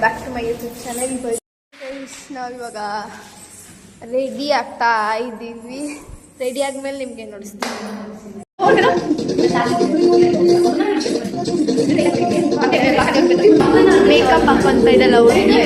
Back to my YouTube channel. ನಾವಿವಾಗ ready ಆಗ್ತಾ ಇದ್ದೀವಿ. ರೆಡಿ ಆದ್ಮೇಲೆ ನಿಮ್ಗೆ ನೋಡಿಸ್ತೀವಿ. ಮೇಕಪ್ ಹಾಕೊಂತ ಇದಲ್ಲ ಹುಡುಗಿ.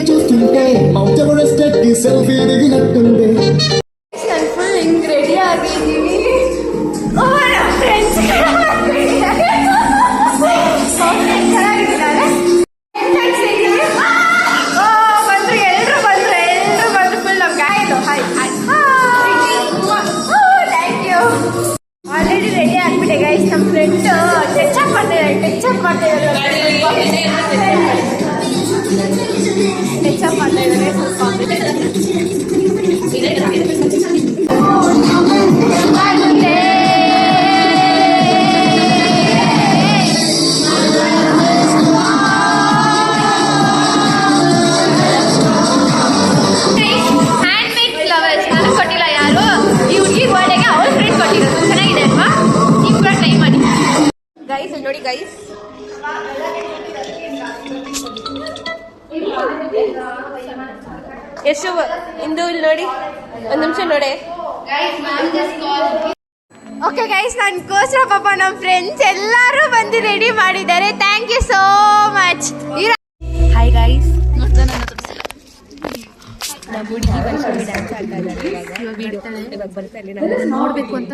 చూస్తుంటే మౌంట్ ఎవరెస్ట్ ఎక్కి సెల్ఫీ దిగినట్టుంది. ನಾನು ಫುಲ್ ಹಿಂಗ್ ರೆಡಿ ಆಗಿದ್ದೀವಿ. ಆಲ್ರೆಡಿ ರೆಡಿ ಆಗ್ಬಿಟ್ಟೆ ಗೈಸ್. ನಮ್ಮ ಫ್ರೆಂಡ್ ಟಚ್ ಅಪ್ ಮಾಡ್ತಿದ್ದಾರೆ. ಟಚ್ ಅಪ್ ಮಾಡ್ತಾ ಇದ್ದಾರೆ ಗೈಸ್. ನೋಡಿ ಗೈಸ್, ಎಷ್ಟು ಇಂದು ಇಲ್ಲಿ ನೋಡಿ, ಒಂದು ನಿಮಿಷ ನೋಡಿ. ಓಕೆ ಗೈಸ್, ನನಗೋಸ್ಕರ ಪಾಪ ನಮ್ಮ ಫ್ರೆಂಡ್ಸ್ ಎಲ್ಲರೂ ಬಂದು ರೆಡಿ ಮಾಡಿದ್ದಾರೆ. Thank you so much. Hi guys, ನೋಡ್ಬೇಕು ಅಂತ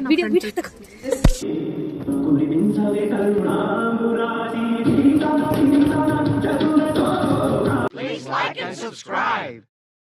Please like and subscribe.